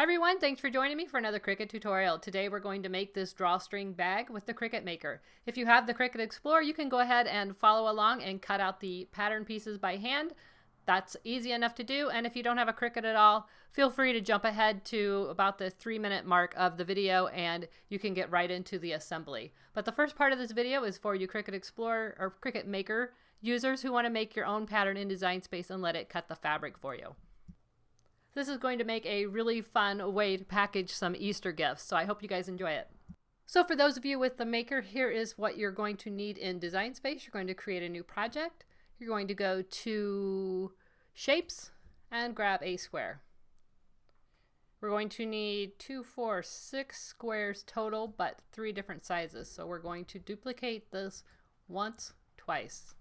Hi everyone, thanks for joining me for another Cricut tutorial. Today we're going to make this drawstring bag with the Cricut Maker. If you have the Cricut Explorer, you can go ahead and follow along and cut out the pattern pieces by hand. That's easy enough to do, and if you don't have a Cricut at all, feel free to jump ahead to about the 3-minute mark of the video and you can get right into the assembly. But the first part of this video is for you Cricut Explorer or Cricut Maker users who want to make your own pattern in Design Space and let it cut the fabric for you. This is going to make a really fun way to package some Easter gifts, so I hope you guys enjoy it. So for those of you with the Maker, here is what you're going to need in Design Space. You're going to create a new project. You're going to go to Shapes and grab a square. We're going to need 2, 4, 6 squares total, but 3 different sizes. So we're going to duplicate this once, twice.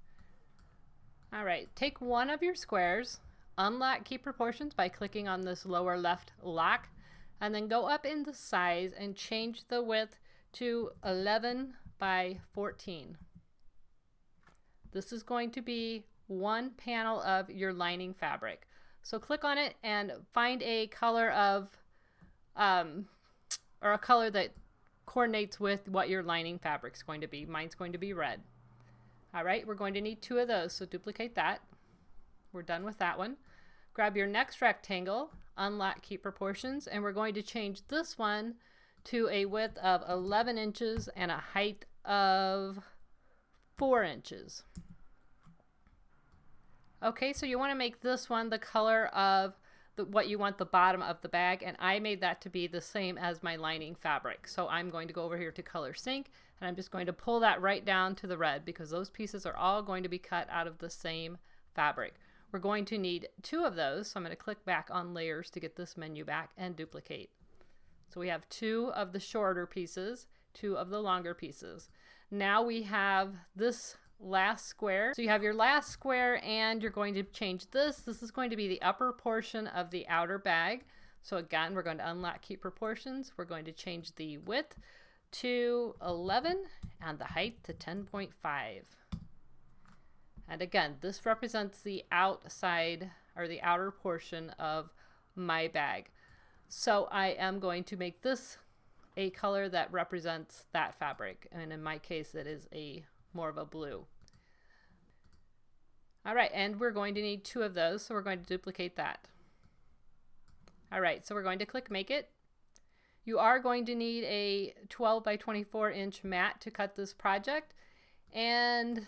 All right, take one of your squares, unlock Key Proportions by clicking on this lower left lock, and then go up in the size and change the width to 11 by 14. This is going to be one panel of your lining fabric. So click on it and find a color of, or a color that coordinates with what your lining fabric is going to be. Mine's going to be red. All right, we're going to need 2 of those, so duplicate that. We're done with that one. Grab your next rectangle, unlock Key Proportions, and we're going to change this one to a width of 11 inches and a height of 4 inches. Okay, so you want to make this one the color of what you want the bottom of the bag, and I made that to be the same as my lining fabric. So I'm going to go over here to Color Sync, and I'm just going to pull that right down to the red because those pieces are all going to be cut out of the same fabric. We're going to need 2 of those, so I'm going to click back on Layers to get this menu back and duplicate. So we have 2 of the shorter pieces, 2 of the longer pieces. Now we have this last square. So you have your last square and you're going to change this. This is going to be the upper portion of the outer bag. So again, we're going to unlock Key Proportions. We're going to change the width to 11 and the height to 10.5. And again, this represents the outside or the outer portion of my bag. So I am going to make this a color that represents that fabric. And in my case, it is more of a blue. All right, and we're going to need 2 of those, so we're going to duplicate that. All right, so we're going to click Make It. You are going to need a 12 by 24 inch mat to cut this project, and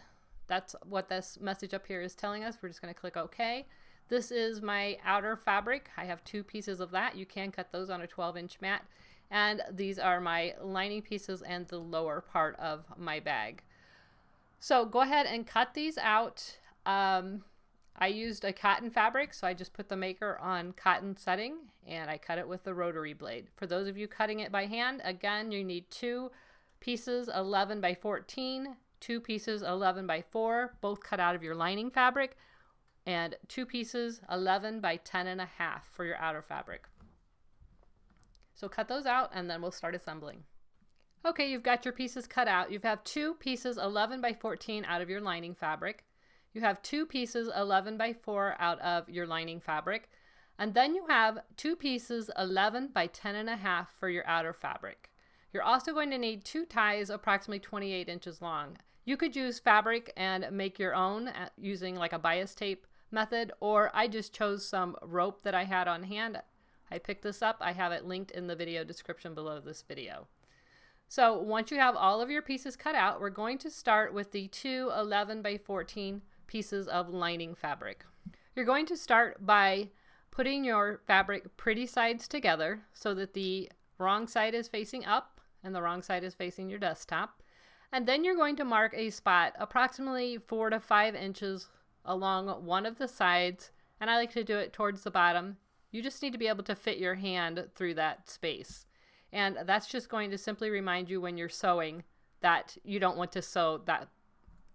that's what this message up here is telling us. We're just going to click OK. This is my outer fabric. I have 2 pieces of that. You can cut those on a 12-inch mat. And these are my lining pieces and the lower part of my bag. So go ahead and cut these out. I used a cotton fabric, so I just put the Maker on cotton setting and I cut it with the rotary blade. For those of you cutting it by hand, again, you need 2 pieces 11 by 14, 2 pieces 11 by 4, both cut out of your lining fabric, and 2 pieces 11 by 10.5 for your outer fabric. So cut those out and then we'll start assembling. Okay, you've got your pieces cut out. You have 2 pieces 11 by 14 out of your lining fabric. You have 2 pieces 11 by 4 out of your lining fabric. And then you have 2 pieces 11 by 10.5 for your outer fabric. You're also going to need 2 ties approximately 28 inches long. You could use fabric and make your own using like a bias tape method, or I just chose some rope that I had on hand. I picked this up. I have it linked in the video description below this video. So once you have all of your pieces cut out, we're going to start with the 2 11 by 14 pieces of lining fabric. You're going to start by putting your fabric pretty sides together so that the wrong side is facing up and the wrong side is facing your desktop. And then you're going to mark a spot approximately 4 to 5 inches along one of the sides, and I like to do it towards the bottom. You just need to be able to fit your hand through that space. And that's just going to simply remind you when you're sewing that you don't want to sew that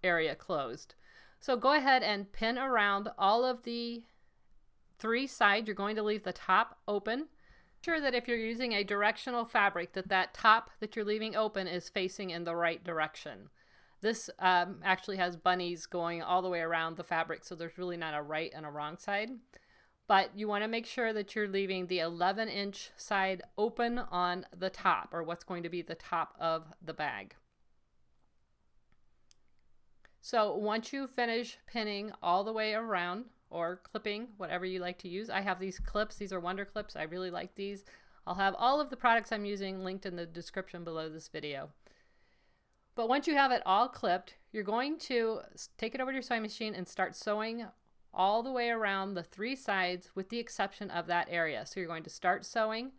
area closed. So go ahead and pin around all of the 3 sides. You're going to leave the top open. Sure that if you're using a directional fabric that top that you're leaving open is facing in the right direction. This actually has bunnies going all the way around the fabric, so there's really not a right and a wrong side. but you want to make sure that you're leaving the 11-inch side open on the top, or what's going to be the top of the bag. So once you finish pinning all the way around, or clipping, whatever you like to use. I have these clips. These are Wonder Clips. I really like these. I'll have all of the products I'm using linked in the description below this video. But once you have it all clipped, you're going to take it over to your sewing machine and start sewing all the way around the 3 sides with the exception of that area. So you're going to start sewing.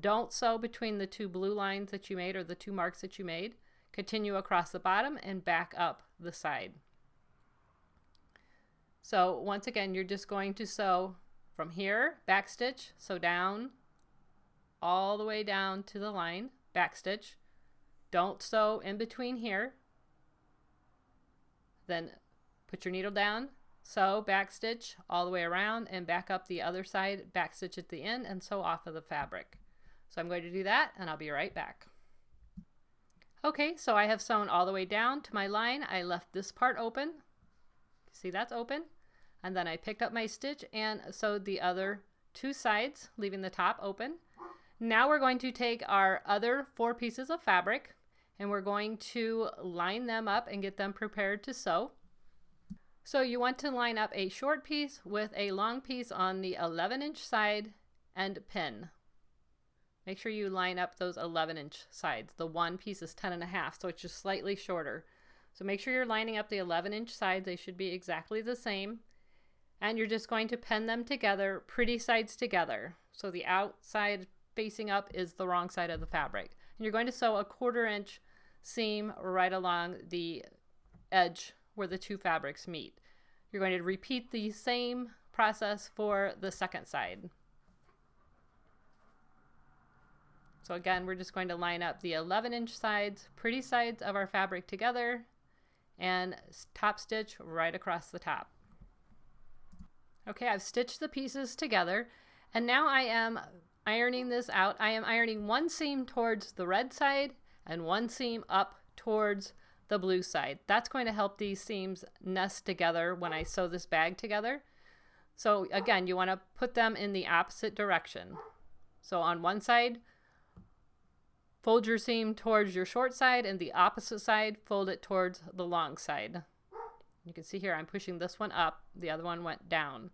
Don't sew between the 2 blue lines that you made, or the 2 marks that you made. Continue across the bottom and back up the side. So once again, you're just going to sew from here, back stitch, sew down, all the way down to the line, back stitch. Don't sew in between here. Then put your needle down, sew, back stitch all the way around and back up the other side, back stitch at the end, and sew off of the fabric. So I'm going to do that and I'll be right back. Okay, so I have sewn all the way down to my line. I left this part open. See, that's open. And then I picked up my stitch and sewed the other 2 sides, leaving the top open. Now we're going to take our other 4 pieces of fabric and we're going to line them up and get them prepared to sew. So you want to line up a short piece with a long piece on the 11-inch side and pin. Make sure you line up those 11-inch sides. The one piece is 10.5, so it's just slightly shorter. So make sure you're lining up the 11-inch sides. They should be exactly the same. And you're just going to pin them together, pretty sides together. So the outside facing up is the wrong side of the fabric. And you're going to sew a 1/4 inch seam right along the edge where the 2 fabrics meet. You're going to repeat the same process for the second side. So again, we're just going to line up the 11-inch sides, pretty sides of our fabric together, and top stitch right across the top. Okay, I've stitched the pieces together, and now I am ironing this out. I am ironing one seam towards the red side and one seam up towards the blue side. That's going to help these seams nest together when I sew this bag together. So again, you want to put them in the opposite direction. So on one side, fold your seam towards your short side, and the opposite side, fold it towards the long side. You can see here I'm pushing this one up, the other one went down.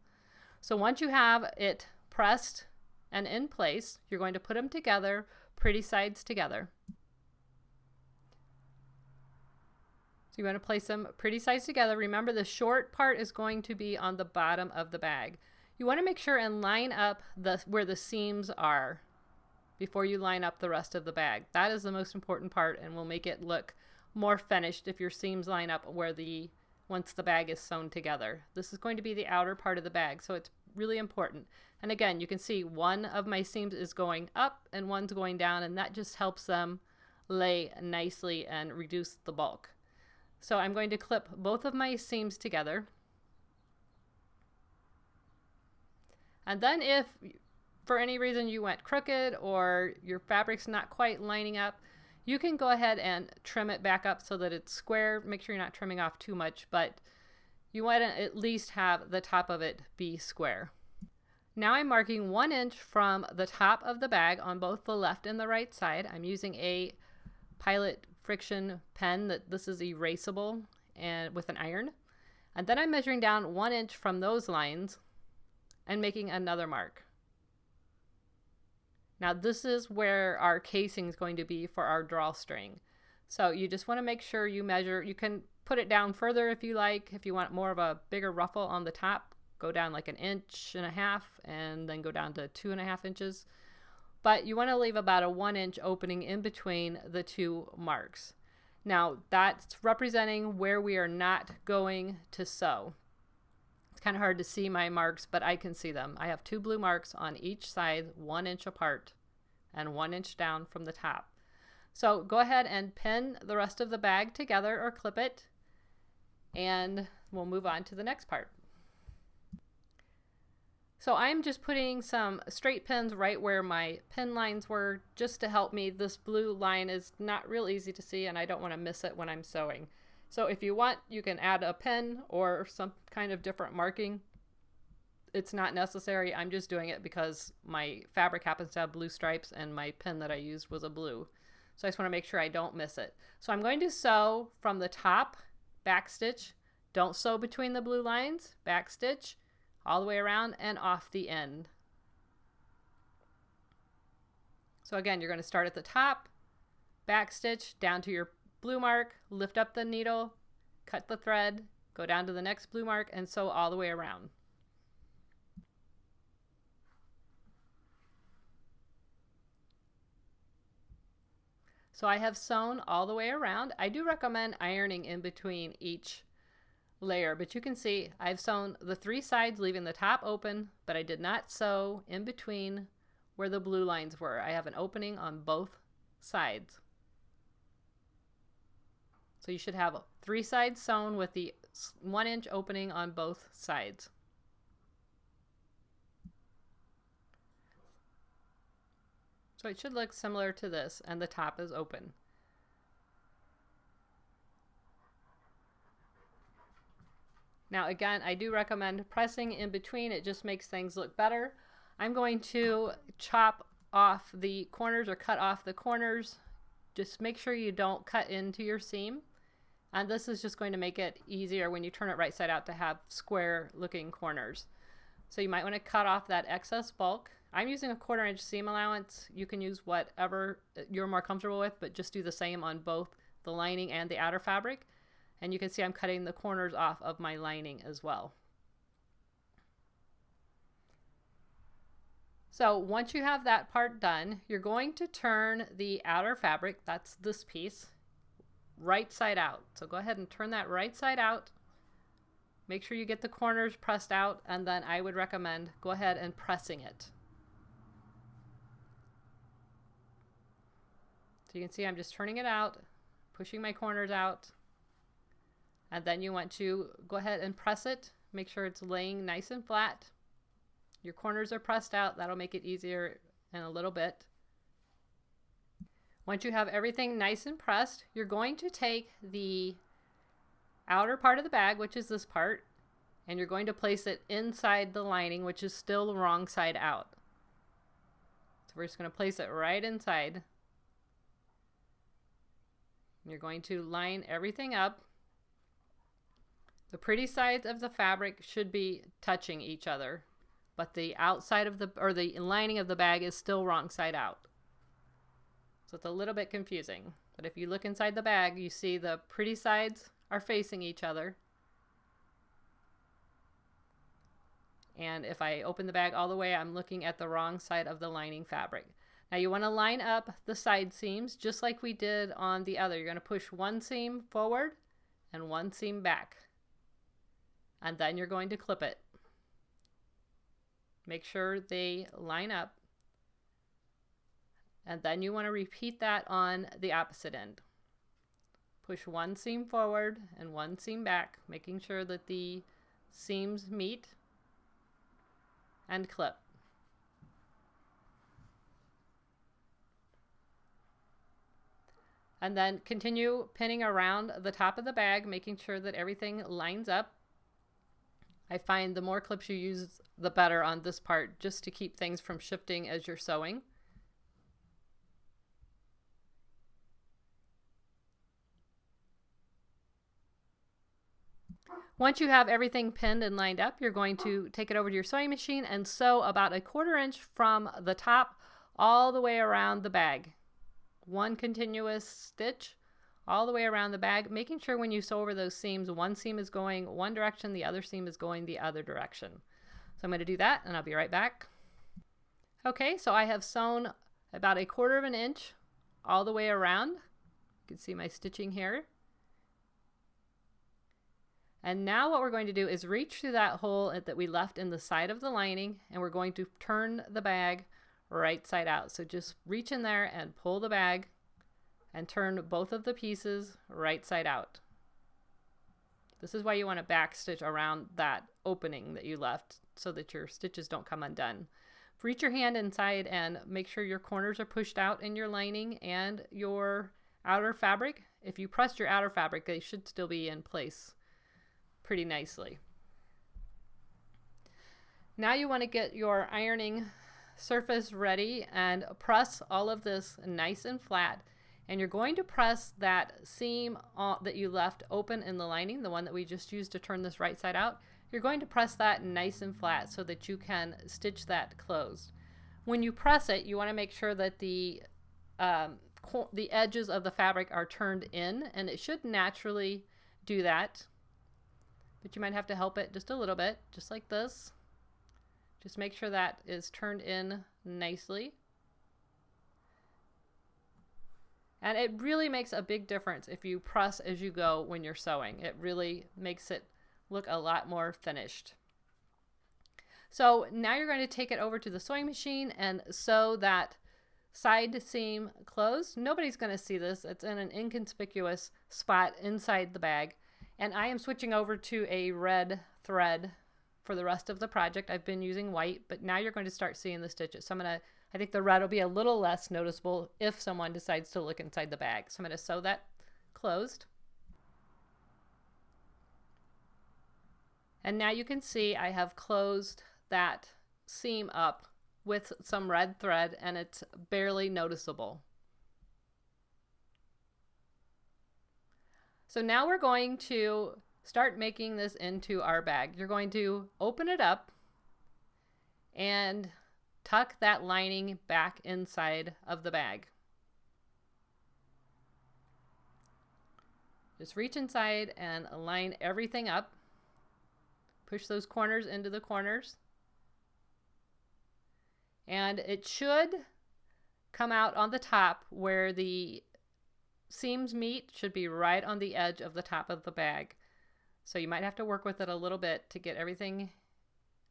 So once you have it pressed and in place, you're going to put them together, pretty sides together. So you want to place them pretty sides together. Remember, the short part is going to be on the bottom of the bag. You want to make sure and line up where the seams are before you line up the rest of the bag. That is the most important part and will make it look more finished if your seams line up once the bag is sewn together. This is going to be the outer part of the bag, so it's really important. And again, you can see one of my seams is going up and one's going down, and that just helps them lay nicely and reduce the bulk. So I'm going to clip both of my seams together. And then if for any reason you went crooked or your fabric's not quite lining up, you can go ahead and trim it back up so that it's square. Make sure you're not trimming off too much, but you want to at least have the top of it be square. Now I'm marking 1 inch from the top of the bag on both the left and the right side. I'm using a Pilot friction pen. This is erasable and with an iron. And then I'm measuring down 1 inch from those lines and making another mark. Now this is where our casing is going to be for our drawstring. So you just want to make sure you measure. You can put it down further if you like. If you want more of a bigger ruffle on the top, go down like 1.5 inches and then go down to 2.5 inches. But you want to leave about a 1 inch opening in between the 2 marks. Now that's representing where we are not going to sew. It's kind of hard to see my marks, but I can see them. I have 2 blue marks on each side, 1 inch apart and 1 inch down from the top. So go ahead and pin the rest of the bag together or clip it, and we'll move on to the next part. So I'm just putting some straight pins right where my pin lines were just to help me. This blue line is not real easy to see and I don't want to miss it when I'm sewing. So if you want, you can add a pin or some kind of different marking it's not necessary. I'm just doing it because my fabric happens to have blue stripes and my pin that I used was a blue. So I just want to make sure I don't miss it. So I'm going to sew from the top, back stitch, don't sew between the blue lines, back stitch, all the way around and off the end. So again, you're going to start at the top, back stitch down to your blue mark, lift up the needle, cut the thread, go down to the next blue mark and sew all the way around. So I have sewn all the way around. I do recommend ironing in between each layer, but you can see I've sewn the 3 sides leaving the top open, but I did not sew in between where the blue lines were. I have an opening on both sides. So you should have 3 sides sewn with the 1-inch opening on both sides. So it should look similar to this, and the top is open. Now again, I do recommend pressing in between. It just makes things look better. I'm going to chop off the corners or cut off the corners. Just make sure you don't cut into your seam. And this is just going to make it easier when you turn it right side out to have square looking corners. So you might want to cut off that excess bulk. I'm using a 1/4 inch seam allowance. You can use whatever you're more comfortable with, but just do the same on both the lining and the outer fabric. And you can see I'm cutting the corners off of my lining as well. So once you have that part done, you're going to turn the outer fabric, that's this piece, right side out. So go ahead and turn that right side out. Make sure you get the corners pressed out, and then I would recommend go ahead and pressing it. So you can see I'm just turning it out, pushing my corners out, and then you want to go ahead and press it. Make sure it's laying nice and flat. Your corners are pressed out. That'll make it easier in a little bit. Once you have everything nice and pressed, you're going to take the outer part of the bag, which is this part, and you're going to place it inside the lining, which is still the wrong side out. So we're just going to place it right inside. You're going to line everything up. The pretty sides of the fabric should be touching each other, but the outside of the lining of the bag is still wrong side out. So it's a little bit confusing, but if you look inside the bag, you see the pretty sides are facing each other. And if I open the bag all the way, I'm looking at the wrong side of the lining fabric. Now you want to line up the side seams just like we did on the other. You're going to push one seam forward and one seam back. And then you're going to clip it. Make sure they line up. And then you want to repeat that on the opposite end. Push one seam forward and one seam back, making sure that the seams meet, and clip. And then continue pinning around the top of the bag, making sure that everything lines up. I find the more clips you use, the better on this part, just to keep things from shifting as you're sewing. Once you have everything pinned and lined up, you're going to take it over to your sewing machine and sew about a 1/4 inch from the top all the way around the bag. One continuous stitch all the way around the bag, making sure when you sew over those seams, one seam is going one direction, the other seam is going the other direction. So I'm going to do that and I'll be right back. Okay, so I have sewn about a 1/4 inch all the way around. You can see my stitching here. And now what we're going to do is reach through that hole that we left in the side of the lining, and we're going to turn the bag right side out. So just reach in there and pull the bag and turn both of the pieces right side out. This is why you want to back stitch around that opening that you left so that your stitches don't come undone. Reach your hand inside and make sure your corners are pushed out in your lining and your outer fabric. If you pressed your outer fabric, they should still be in place pretty nicely. Now you want to get your ironing surface ready and press all of this nice and flat. And you're going to press that seam that you left open in the lining, the one that we just used to turn this right side out. You're going to press that nice and flat so that you can stitch that closed. When you press it, you want to make sure that the edges of the fabric are turned in, and it should naturally do that. But you might have to help it just a little bit, just like this. Just make sure that is turned in nicely. And it really makes a big difference if you press as you go when you're sewing. It really makes it look a lot more finished. So now you're going to take it over to the sewing machine and sew that side seam closed. Nobody's going to see this. It's in an inconspicuous spot inside the bag. And I am switching over to a red thread for the rest of the project. I've been using white, but now you're going to start seeing the stitches. So I think the red will be a little less noticeable if someone decides to look inside the bag. So I'm going to sew that closed. And now you can see I have closed that seam up with some red thread, and it's barely noticeable. So now we're going to start making this into our bag. You're going to open it up and tuck that lining back inside of the bag. Just reach inside and line everything up. Push those corners into the corners. And it should come out on the top where the seams meet, should be right on the edge of the top of the bag. So you might have to work with it a little bit to get everything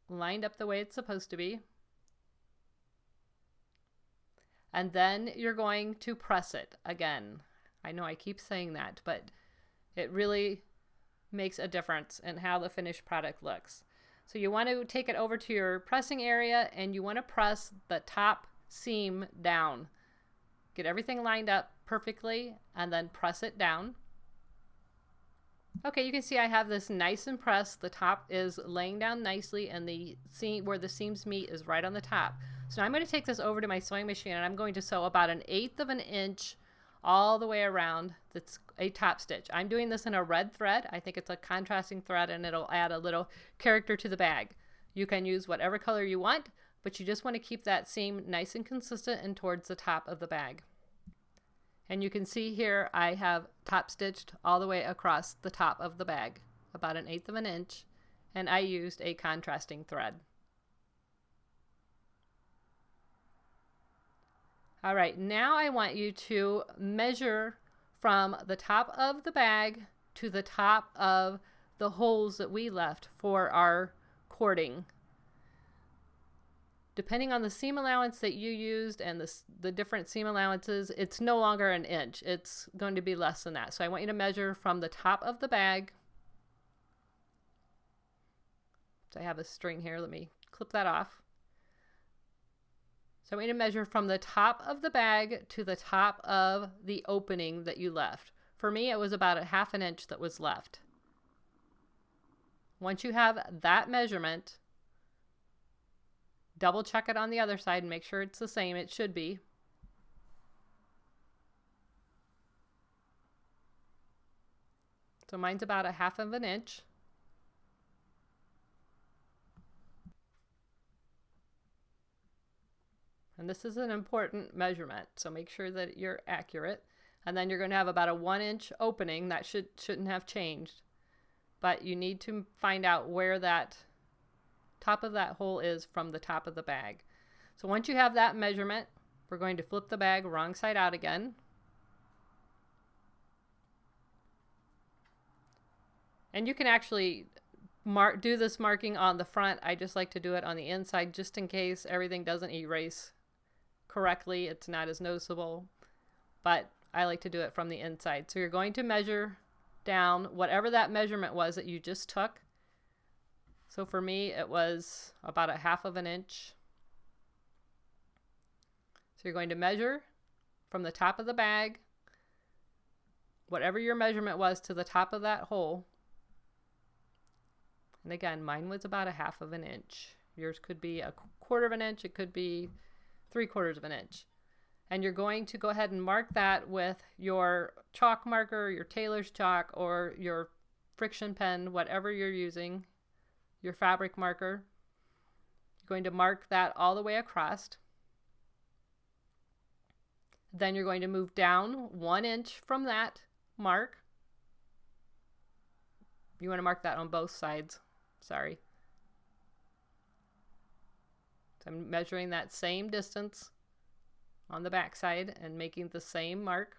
lined up the way it's supposed to be. And then you're going to press it again. I know I keep saying that, but it really makes a difference in how the finished product looks. So you want to take it over to your pressing area and you want to press the top seam down. Get everything lined up perfectly and then press it down. Okay, you can see I have this nice and pressed. The top is laying down nicely and the seam where the seams meet is right on the top. So now I'm going to take this over to my sewing machine and I'm going to sew about 1/8 of an inch all the way around. That's a top stitch. I'm doing this in a red thread. I think it's a contrasting thread and it'll add a little character to the bag. You can use whatever color you want, but you just want to keep that seam nice and consistent and towards the top of the bag. And you can see here I have top stitched all the way across the top of the bag, about 1/8 of an inch, and I used a contrasting thread. All right, now I want you to measure from the top of the bag to the top of the holes that we left for our cording. Depending on the seam allowance that you used and the different seam allowances, it's no longer 1 inch. It's going to be less than that. So I want you to measure from the top of the bag. So I have a string here. Let me clip that off. So I want you to measure from the top of the bag to the top of the opening that you left. For me, it was about 1/2 inch that was left. Once you have that measurement, double check it on the other side and make sure it's the same. It should be. So mine's about 1/2 of an inch. And this is an important measurement, so make sure that you're accurate. And then you're going to have about a 1 inch opening. That shouldn't have changed. But you need to find out where that top of that hole is from the top of the bag. So once you have that measurement, we're going to flip the bag wrong side out again. And you can actually do this marking on the front. I just like to do it on the inside just in case everything doesn't erase correctly. It's not as noticeable, but I like to do it from the inside. So you're going to measure down whatever that measurement was that you just took. So for me, it was about 1/2 of an inch. So you're going to measure from the top of the bag, whatever your measurement was, to the top of that hole. And again, mine was about 1/2 of an inch. Yours could be 1/4 of an inch, it could be 3/4 of an inch. And you're going to go ahead and mark that with your chalk marker, your tailor's chalk, or your friction pen, whatever you're using, your fabric marker. You're going to mark that all the way across. Then you're going to move down 1 inch from that mark. You want to mark that on both sides. Sorry. So I'm measuring that same distance on the back side and making the same mark.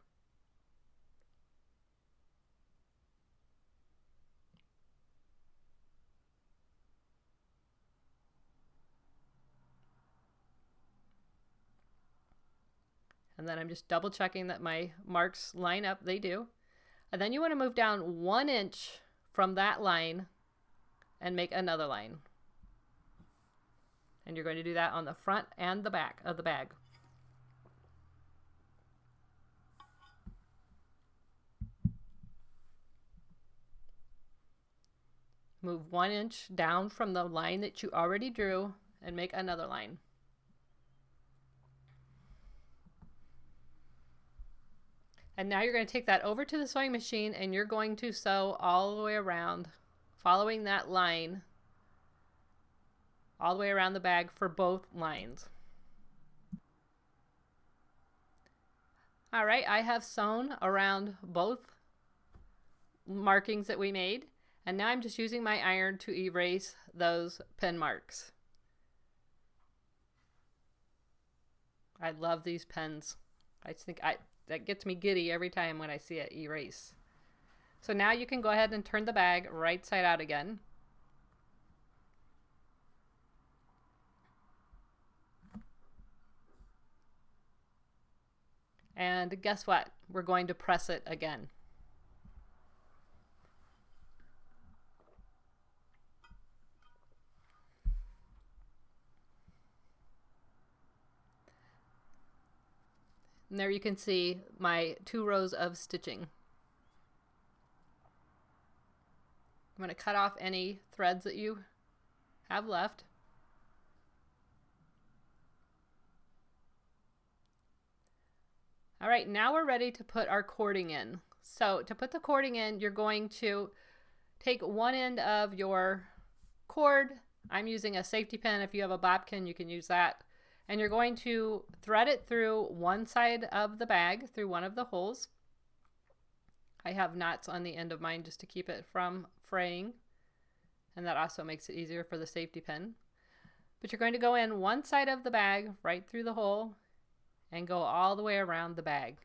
And then I'm just double checking that my marks line up. They do. And then you want to move down 1 inch from that line and make another line. And you're going to do that on the front and the back of the bag. Move 1 inch down from the line that you already drew and make another line. And now you're going to take that over to the sewing machine and you're going to sew all the way around, following that line, all the way around the bag for both lines. All right, I have sewn around both markings that we made, and now I'm just using my iron to erase those pin marks. I love these pens. I just think that gets me giddy every time when I see it erase. So now you can go ahead and turn the bag right side out again. And guess what? We're going to press it again. And there you can see my 2 rows of stitching. I'm going to cut off any threads that you have left. All right, now we're ready to put our cording in. So to put the cording in, you're going to take one end of your cord. I'm using a safety pin. If you have a bobbin, you can use that. And you're going to thread it through one side of the bag, through one of the holes. I have knots on the end of mine just to keep it from fraying. And that also makes it easier for the safety pin. But you're going to go in one side of the bag, right through the hole, and go all the way around the bag.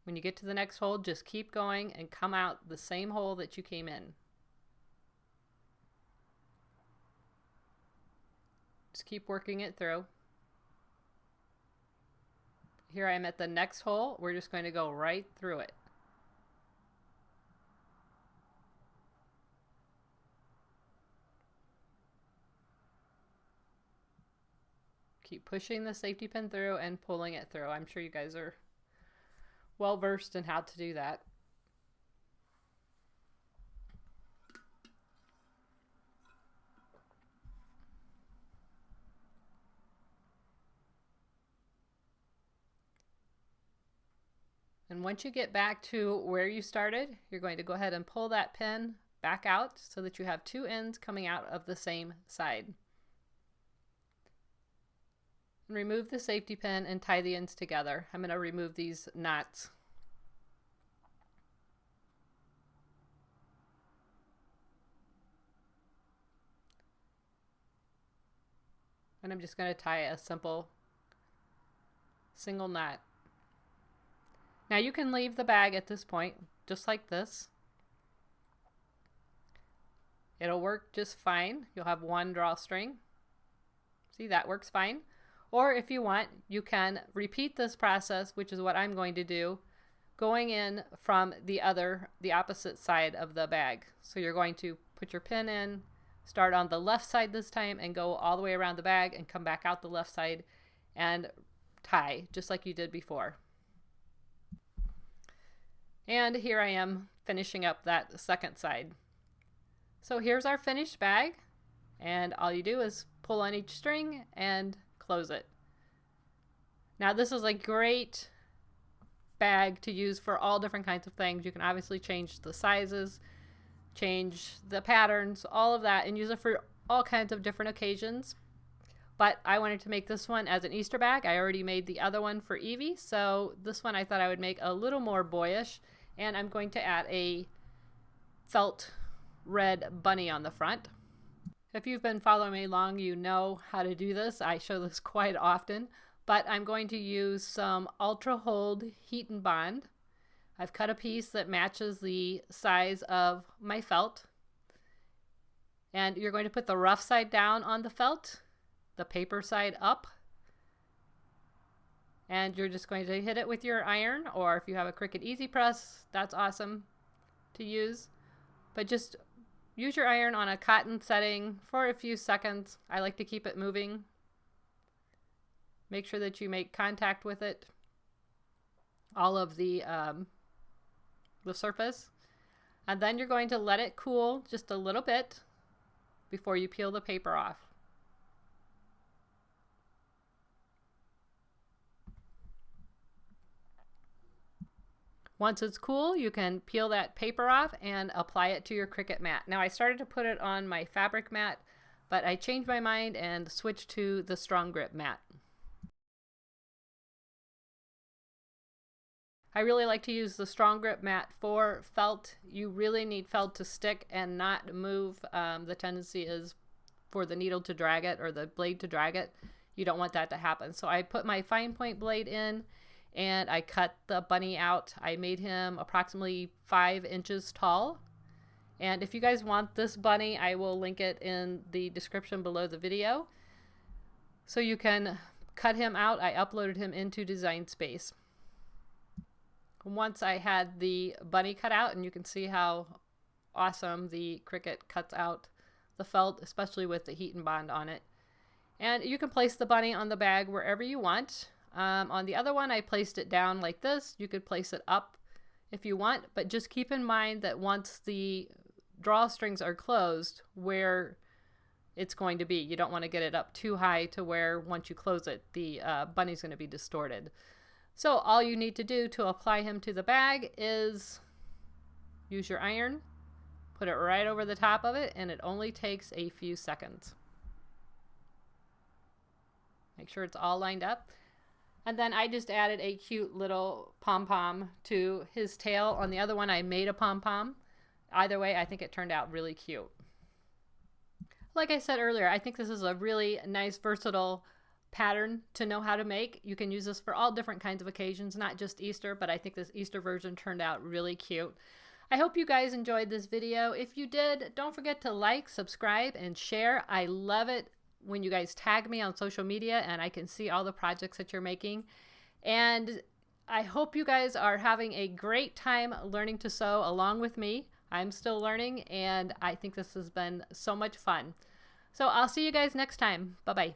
When you get to the next hole, just keep going and come out the same hole that you came in. Just keep working it through. Here I am at the next hole. We're just going to go right through it. Keep pushing the safety pin through and pulling it through. I'm sure you guys are well versed in how to do that. And once you get back to where you started, you're going to go ahead and pull that pin back out so that you have 2 ends coming out of the same side. And remove the safety pin and tie the ends together. I'm going to remove these knots. And I'm just going to tie a simple single knot. Now you can leave the bag at this point, just like this. It'll work just fine. You'll have one drawstring. See, that works fine. Or if you want, you can repeat this process, which is what I'm going to do, going in from the opposite side of the bag. So you're going to put your pin in, start on the left side this time, and go all the way around the bag and come back out the left side and tie, just like you did before. And here I am finishing up that second side. So here's our finished bag, and all you do is pull pull on each string and close it. Now this is a great bag to use for all different kinds of things. You can obviously change the sizes, change the patterns, all of that, and use it for all kinds of different occasions. But I wanted to make this one as an Easter bag. I already made the other one for Evie, so this one I thought I would make a little more boyish, and I'm going to add a felt red bunny on the front. If you've been following me long, you know how to do this. I show this quite often, but I'm going to use some Ultra Hold Heat and Bond. I've cut a piece that matches the size of my felt, and you're going to put the rough side down on the felt, the paper side up, and you're just going to hit it with your iron, or if you have a Cricut Easy Press, that's awesome to use. But just use your iron on a cotton setting for a few seconds. I like to keep it moving. Make sure that you make contact with it, all of the surface, and then you're going to let it cool just a little bit before you peel the paper off. Once it's cool, you can peel that paper off and apply it to your Cricut mat. Now I started to put it on my fabric mat, but I changed my mind and switched to the strong grip mat. I really like to use the strong grip mat for felt. You really need felt to stick and not move. The tendency is for the needle to drag it or the blade to drag it. You don't want that to happen. So I put my fine point blade in and I cut the bunny out. I made him approximately 5 inches tall. And if you guys want this bunny, I will link it in the description below the video. So you can cut him out. I uploaded him into Design Space. Once I had the bunny cut out, and you can see how awesome the Cricut cuts out the felt, especially with the heat and bond on it. And you can place the bunny on the bag wherever you want. On the other one, I placed it down like this. You could place it up if you want, but just keep in mind that once the drawstrings are closed, where it's going to be. You don't want to get it up too high to where once you close it, the bunny's going to be distorted. So all you need to do to apply him to the bag is use your iron, put it right over the top of it, and it only takes a few seconds. Make sure it's all lined up. And then I just added a cute little pom-pom to his tail. On the other one, I made a pom-pom. Either way, I think it turned out really cute. Like I said earlier, I think this is a really nice, versatile pattern to know how to make. You can use this for all different kinds of occasions, not just Easter, but I think this Easter version turned out really cute. I hope you guys enjoyed this video. If you did, don't forget to like, subscribe, and share. I love it when you guys tag me on social media and I can see all the projects that you're making. And I hope you guys are having a great time learning to sew along with me. I'm still learning and I think this has been so much fun. So I'll see you guys next time. Bye-bye.